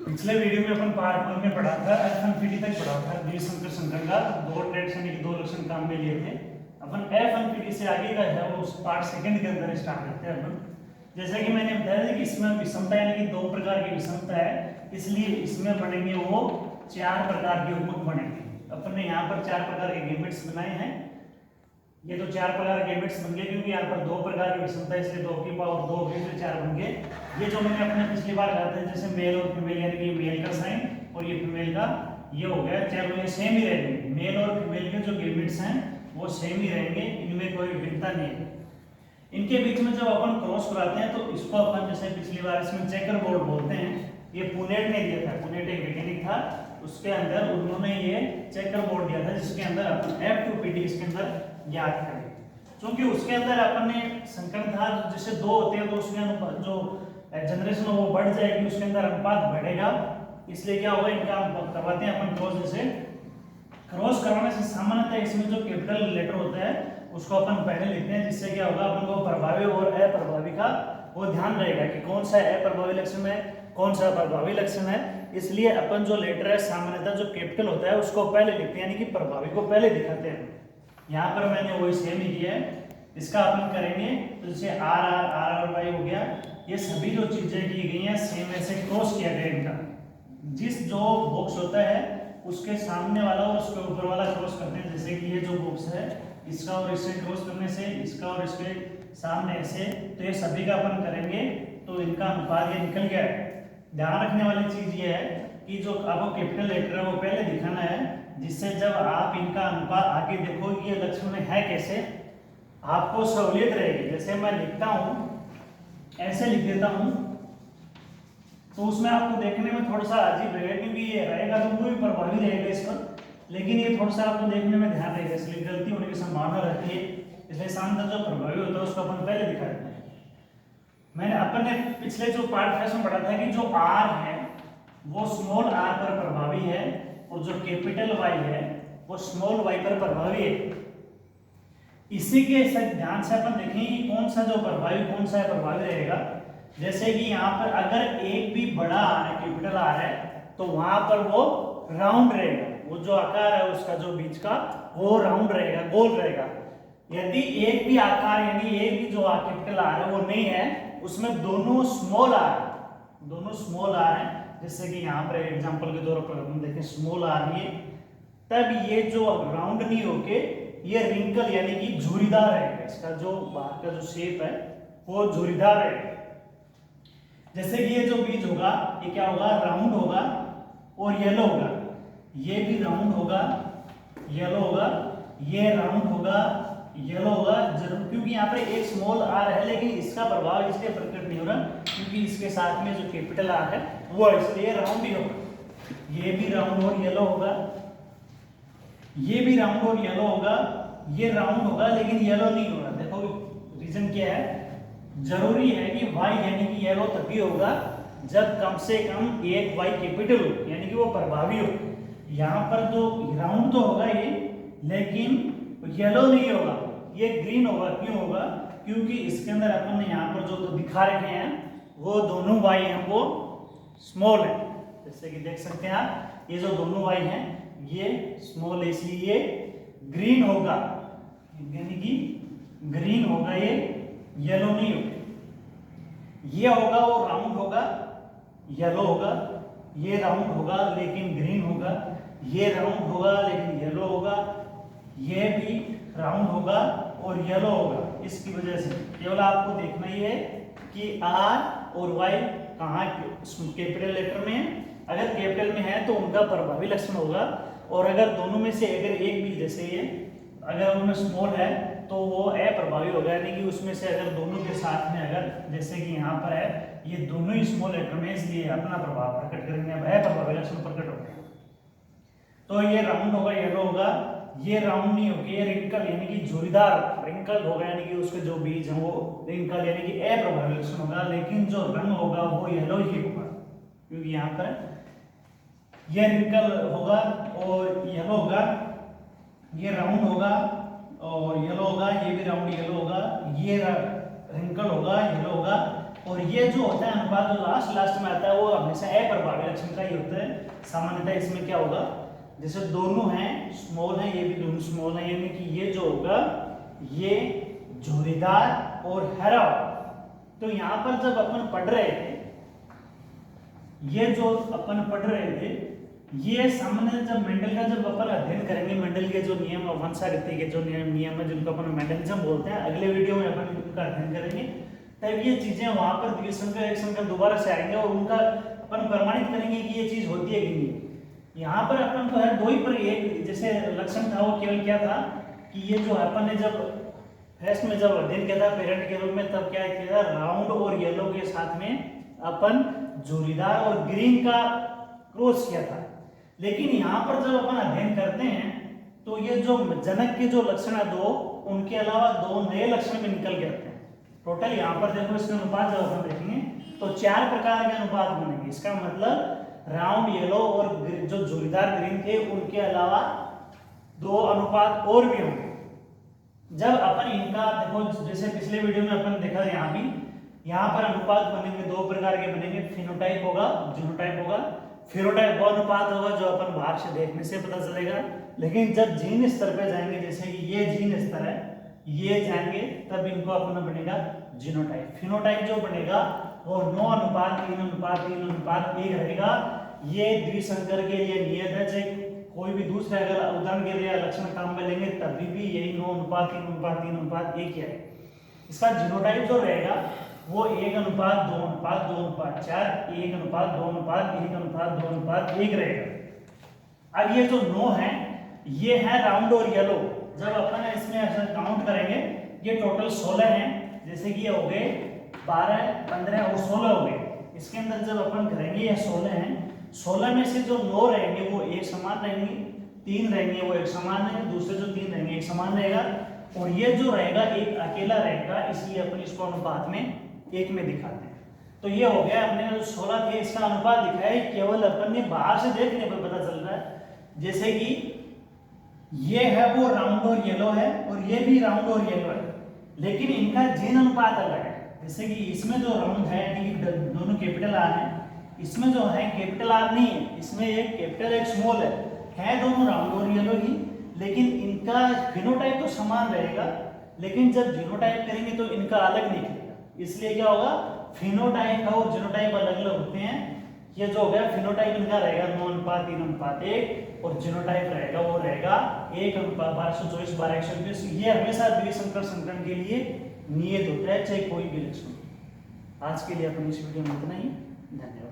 पिछले वीडियो में अपन पार्ट 1 में पढ़ा था, एफ इनफिनिटी तक पढ़ा था द्विसंकर संकर का, दो ट्रेड्स यानी कि दो लक्षण काम में लिए थे। अपन एफ इनफिनिटी से आगे का है वो उस पार्ट सेकंड के अंदर स्टार्ट करते हैं अपन। जैसा कि मैंने बताया था कि इसमें विषमता यानी कि दो प्रकार की विषमता है, इसलिए इसमें बनेंगे वो चार प्रकार के उन्मुख बनेंगे। अपन ने यहाँ पर चार प्रकार के लिमिट्स बनाए हैं। ये तो चार प्रकार के लिमिट्स बन गए क्योंकि यहाँ पर दो प्रकार की विषमता है, इसलिए 2 की पावर 2 फिर 4 बन गए। ये जो मैंने अपने पिछली बार कहा था जैसे मेल और फीमेल यानी कि मेल का साइन और ये फीमेल का ये हो गया, चाहे ये सेम ही रहेंगे। मेल और फीमेल के जो लिमिट्स हैं वो सेम ही रहेंगे, इनमें कोई भिन्नता नहीं है। इनके बीच में जब अपन क्रॉस कराते हैं तो इसको अपन जैसे पिछली बार इसमें चेकर बोर्ड बोलते हैं। ये पुनेट ने दिया था, पुनेट एक वैज्ञानिक था, उसके अंदर उन्होंने ये चेकर बोर्ड दिया था जिसके अंदर अपन F2PD इसके अंदर ज्ञात करें। क्योंकि उसके अंदर अपन ने संकर था जैसे दो होते हैं तो उसमें जो जनरेशन वो बढ़ जाएगी, उसके अंदर अनुपात बढ़ेगा, इसलिए क्या होगा इनका करवाते हैं अपन क्रॉस। जैसे क्रॉस करवाने से सामान्यतः इसमें जो कैपिटल लेटर होता है उसको अपन पहले लिखते हैं, जिससे क्या होगा अपन को प्रभावी और अप्रभावी का वो ध्यान रहेगा कि कौन सा अप्रभावी लक्षण है कौन सा प्रभावी लक्षण है। इसलिए अपन जो लेटर है सामान्यतः जो कैपिटल होता है उसको पहले लिखते हैं यानी कि प्रभावी को पहले दिखाते हैं। यहाँ पर मैंने वही सेम ही किया है। इसका अपन करेंगे तो जैसे आर वाई हो गया, ये सभी जो चीजें की गई हैं सेम ऐसे क्रॉस किया गया इनका। जिस जो बॉक्स होता है उसके सामने वाला और उसके ऊपर वाला क्रॉस करते हैं। जैसे कि ये जो बॉक्स है इसका और इससे क्रॉस करने से इसका और इसके सामने ऐसे, तो ये सभी का अपन करेंगे तो इनका अनुपात ये निकल गया है। ध्यान रखने वाली चीज ये है कि जो आपको कैपिटल लेटर है वो पहले दिखाना है, जिससे जब आप इनका अनुपात आगे देखो ये लक्षण में है कैसे आपको सहूलियत रहेगी। जैसे मैं लिखता हूँ ऐसे लिख देता हूँ तो उसमें आपको देखने में थोड़ा सा अजीब रहेगा क्योंकि ये रहेगा तो वो भी प्रभावी रहेगा इस पर, लेकिन ये थोड़ा सा आपको देखने में ध्यान रहेगा, इसलिए गलती होने की संभावना रहती है। इसलिए शानदार जो प्रभावी होता है उसको अपन पहले दिखा देते हैं। मैंने अपन ने पिछले जो पार्ट फर्स्ट में पढ़ा था कि जो आर है वो स्मॉल आर पर प्रभावी है और जो कैपिटल वाई है वो स्मॉल वाई पर प्रभावी है। इसी के साथ ध्यान से अपन देखेंगे कि कौन सा जो प्रभावी कौन सा प्रभावी रहेगा। जैसे कि यहाँ पर अगर एक भी बड़ा आर है कैपिटल आर है तो वहां पर वो राउंड रहेगा, वो जो आकार है उसका जो बीच का वो राउंड रहेगा, गोल रहेगा। यदि एक भी आकार यानी एक भी जो कैपिटल आर है वो नहीं है, उसमें दोनों स्मॉल आर है, जैसे कि यहाँ पर एग्जांपल के तौर पर हम देखें स्मॉल आर ये, तब ये जो राउंड नहीं होके ये रिंकल यानी कि झुर्रीदार रहेगा। इसका जो बाहर का जो शेप है वो झुर्रीदार रहेगा। जैसे कि ये जो बीज होगा ये क्या होगा, राउंड होगा और येलो होगा। ये भी राउंड होगा येलो होगा, ये राउंड होगा येलो होगा जरूर, क्योंकि यहाँ पर एक स्मॉल आर है लेकिन इसका प्रभाव इसलिए प्रकट नहीं हो रहा क्योंकि इसके साथ में जो कैपिटल आर है वो इसलिए राउंड ही होगा। ये भी राउंड और येलो होगा, ये भी राउंड और येलो होगा, ये राउंड होगा लेकिन येलो नहीं होगा। देखो रीजन क्या है, जरूरी है कि वाई यानी कि येलो तभी होगा जब कम से कम एक वाई कैपिटल हो यानी कि वो प्रभावी हो। यहाँ पर जो राउंड तो होगा ये लेकिन येलो नहीं होगा, ये ग्रीन होगा। क्यों होगा, क्योंकि इसके अंदर अपन ने यहाँ पर जो तो दिखा रखे हैं वो दोनों वाई हैं वो स्मॉल है। जैसे कि देख सकते हैं आप ये जो दोनों वाई हैं ये स्मॉल है, इसलिए ये ग्रीन होगा यानी कि ग्रीन होगा, ये येलो नहीं होगा। ये होगा वो राउंड होगा येलो होगा, ये राउंड होगा लेकिन ग्रीन होगा, ये राउंड होगा लेकिन येलो होगा, ये भी राउंड होगा और येलो होगा। इसकी वजह से केवल आपको देखना ही है कि आर और वाई कहाँ कैपिटल लेटर में है। अगर कैपिटल में है तो उनका प्रभावी लक्षण होगा, और अगर दोनों में से अगर एक भी जैसे ये अगर उनमें स्मॉल है तो वो अप्रभावी होगा, यानी कि उसमें से अगर दोनों के साथ में अगर जैसे कि यहाँ पर है ये दोनों ही स्मॉल लेटर में, इसलिए अपना प्रभाव प्रकट करेंगे, अप्रभावी लक्षण प्रकट होगा। तो ये राउंड होगा येलो होगा, ये राउंड नहीं होगा, ये रिंकल यानी कि झुर्रीदार रिंकल होगा, यानी कि उसके जो बीज हैं वो रिंकल यानी कि अप्रभावी लक्षण होगा, लेकिन जो रंग होगा वो येलो ही होगा क्योंकि यहाँ पर ये रिंकल होगा और येलो होगा, ये राउंड होगा और येलो होगा, ये भी राउंड येलो होगा, ये रिंकल होगा येलो होगा, और ये जो होता है अनुपात जो लास्ट में आता है वो हमेशा अप्रभावी लक्षण का ही होता है। सामान्यतः इसमें क्या होगा, जैसे दोनों हैं स्मॉल हैं, ये भी दोनों स्मॉल हैं, यानी कि ये जो होगा ये झुर्रीदार और हरा। तो यहाँ पर जब अपन पढ़ रहे थे, ये जो अपन पढ़ रहे थे, ये सामान्य जब मेंडल का जब अपन अध्ययन करेंगे, मेंडल के जो नियम वंशागति के जो नियम है जिनको अपन मेंडलिज्म बोलते हैं, अगले वीडियो में अपन उनका अध्ययन करेंगे। तब ये चीजें वहां पर द्विसंकर एक संकर दोबारा से आएंगे और उनका अपन प्रमाणित करेंगे कि ये चीज होती है कि नहीं। यहाँ पर अपन को है दो ही पर एक जैसे लक्षण था, वो केवल क्या था कि ये जो अपन ने जब फर्स्ट में जब अध्ययन किया था पेरेंट के रूप में, तब क्या किया था, राउंड और येलो के साथ में अपन झुर्रीदार और ग्रीन का क्रॉस किया था। लेकिन यहाँ पर जब अपन अध्ययन करते हैं तो ये जो जनक के जो लक्षण है दो, उनके अलावा दो नए लक्षण भी निकल के आते हैं। टोटल यहाँ पर देखो इसके अनुपात जब अपन देखेंगे तो 4 प्रकार के अनुपात बनेंगे। इसका मतलब राउंड येलो और जो झुर्रीदार ग्रीन थे उनके अलावा 2 अनुपात और भी होंगे। जब अपन इनका देखो, जैसे पिछले वीडियो में अपन देखा यहाँ पर अनुपात बनेंगे 2 प्रकार के बनेंगे, फिनोटाइप होगा, जीनोटाइप होगा। फिनोटाइप वो अनुपात होगा जो अपन बाहर से देखने से पता चलेगा, लेकिन जब जीन स्तर पे जाएंगे, जैसे कि ये जीन स्तर है, ये जाएंगे, तब इनको अपना बनेगा जीनोटाइप। फिनोटाइप जो बनेगा वो 9 अनुपात 3 अनुपात 3 अनुपात 1 रहेगा। ये द्विसंकर के लिए नियत है, चाहे कोई भी दूसरे अगर उदाहरण के लिए लक्षण काम में लेंगे तभी भी यही 9 अनुपात 3 अनुपात 3 अनुपात 1 ही है। इसका जीनोटाइप जो रहेगा वो 1 अनुपात 2 अनुपात 2 अनुपात 4, 1 अनुपात 2 अनुपात 1 अनुपात 2 अनुपात 1 रहेगा। अब ये जो 9 है ये है राउंड और येलो। जब अपन इसमें ऐसा काउंट करेंगे, ये टोटल 16 हैं, जैसे कि ये हो गए 12 15 और 16 हो गए। इसके अंदर जब अपन करेंगे ये 16 हैं, 16 में से जो 9 रहेंगे वो एक समान रहेंगे, 3 रहेंगे वो एक समान रहेंगे, दूसरे जो 3 रहेंगे एक समान रहेगा, और ये जो रहेगा एक अकेला रहेगा, इसलिए अपन इसको अनुपात में 1 में दिखाते हैं। तो ये हो गया अपने जो 16 थे इसका अनुपात दिखाया है, केवल अपन ने बाहर से देखने पर पता चल रहा है। जैसे कि ये है वो राउंड और येलो है और ये भी राउंड और येलो है, लेकिन इनका जीन अनुपात अलग है। जैसे कि इसमें जो राउंड है दोनों कैपिटल आर है, इसमें जो है कैपिटल आर नहीं है, इसमें एक कैपिटल एक स्मॉल है दोनों राउंड और येलो ही, लेकिन इनका फिनोटाइप तो समान रहेगा, लेकिन जब जीनोटाइप करेंगे तो इनका अलग निकलेगा। इसलिए क्या होगा, फिनोटाइप और जीनोटाइप अलग अलग होते हैं। ये जो हो गया फिनोटाइप इनका रहेगा 9 अनुपात 3 अनुपात 1, और जीनोटाइप रहेगा वो रहेगा 1 अनुपात 1224 12 120। ये हमेशा द्विसंकर संकरण के लिए नियत होता है, चाहे कोई भी लक्षण। आज के लिए अपन इस वीडियो में इतना ही, धन्यवाद।